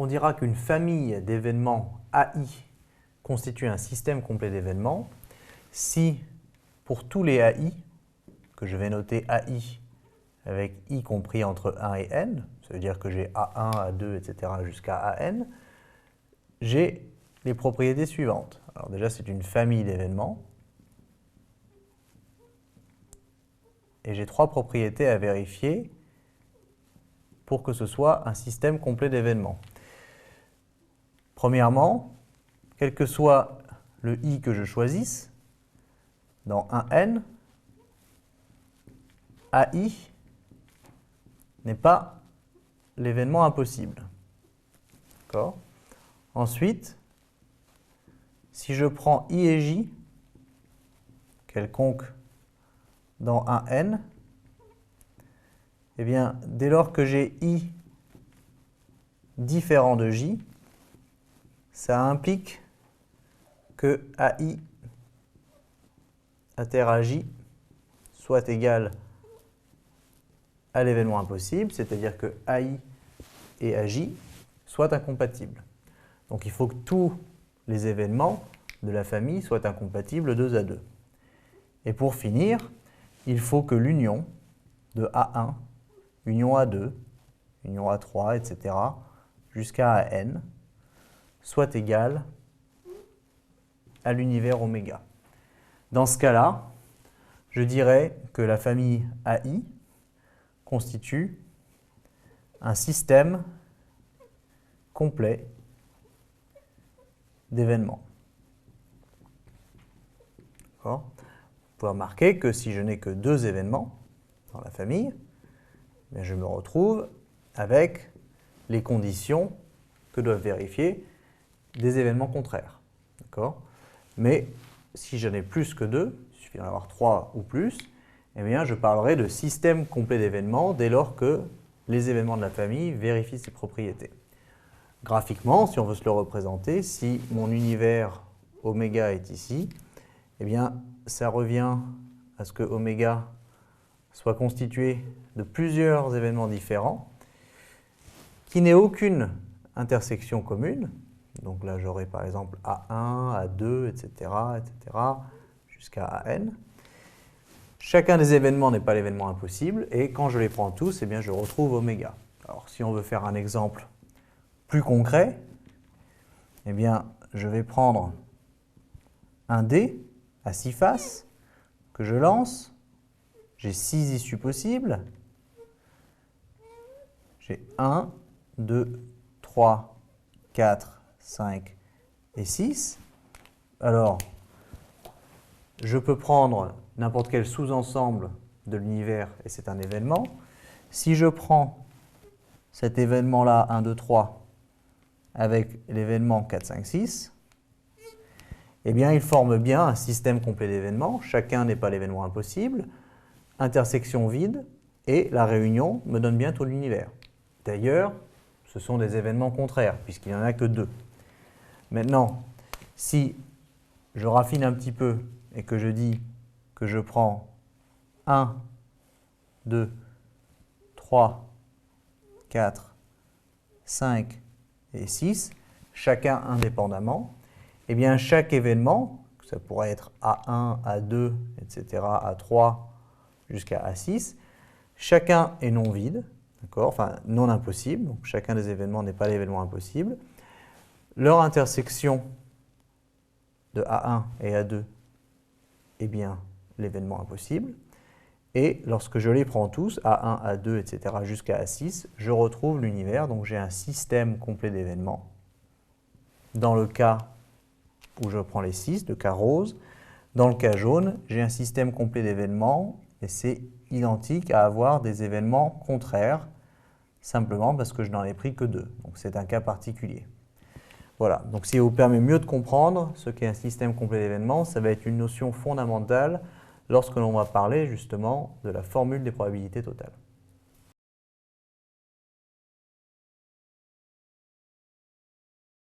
on dira qu'une famille d'événements AI constitue un système complet d'événements si, pour tous les AI, que je vais noter AI avec I compris entre 1 et N, ça veut dire que j'ai A1, A2, etc. jusqu'à AN, j'ai les propriétés suivantes. Alors déjà, c'est une famille d'événements. Et j'ai 3 propriétés à vérifier pour que ce soit un système complet d'événements. Premièrement, quel que soit le I que je choisisse, dans un N, AI n'est pas l'événement impossible. D'accord ? Ensuite, si je prends I et J, quelconque dans un N, eh bien, dès lors que j'ai I différent de J, ça implique que AI interagit soit égal à l'événement impossible, c'est-à-dire que AI et AJ soient incompatibles. Donc il faut que tous les événements de la famille soient incompatibles 2 à 2. Et pour finir, il faut que l'union de A1, union A2, union A3, etc., jusqu'à AN, soit égale à l'univers oméga. Dans ce cas-là, je dirais que la famille AI constitue un système complet d'événements. Vous pouvez remarquer que si je n'ai que 2 événements dans la famille, je me retrouve avec les conditions que doivent vérifier des événements contraires. Mais si j'en ai plus que 2, il suffit d'en avoir 3 ou plus, eh bien, je parlerai de système complet d'événements dès lors que les événements de la famille vérifient ces propriétés. Graphiquement, si on veut se le représenter, si mon univers oméga est ici, eh bien, ça revient à ce que oméga soit constitué de plusieurs événements différents qui n'aient aucune intersection commune. Donc là, j'aurai par exemple A1, A2, etc., jusqu'à AN. Chacun des événements n'est pas l'événement impossible, et quand je les prends tous, eh bien, je retrouve oméga. Alors, si on veut faire un exemple plus concret, eh bien, je vais prendre un dé à 6 faces que je lance. J'ai 6 issues possibles. J'ai 1, 2, 3, 4, 5 et 6. Alors, je peux prendre n'importe quel sous-ensemble de l'univers et c'est un événement. Si je prends cet événement-là, 1, 2, 3, avec l'événement 4, 5, 6, eh bien, il forme bien un système complet d'événements. Chacun n'est pas l'événement impossible. Intersection vide, et la réunion me donne bien tout l'univers. D'ailleurs, ce sont des événements contraires, puisqu'il n'y en a que 2. Maintenant, si je raffine un petit peu et que je dis que je prends 1, 2, 3, 4, 5 et 6, chacun indépendamment, eh bien chaque événement, ça pourrait être A1, A2, etc., A3, jusqu'à A6, chacun est non vide, enfin non impossible, donc chacun des événements n'est pas l'événement impossible. Leur intersection de A1 et A2 est bien l'événement impossible. Et lorsque je les prends tous, A1, A2, etc., jusqu'à A6, je retrouve l'univers, donc j'ai un système complet d'événements. Dans le cas où je prends les 6, le cas rose, dans le cas jaune, j'ai un système complet d'événements et c'est identique à avoir des événements contraires, simplement parce que je n'en ai pris que 2. Donc c'est un cas particulier. Voilà, donc si ça vous permet mieux de comprendre ce qu'est un système complet d'événements, ça va être une notion fondamentale lorsque l'on va parler justement de la formule des probabilités totales.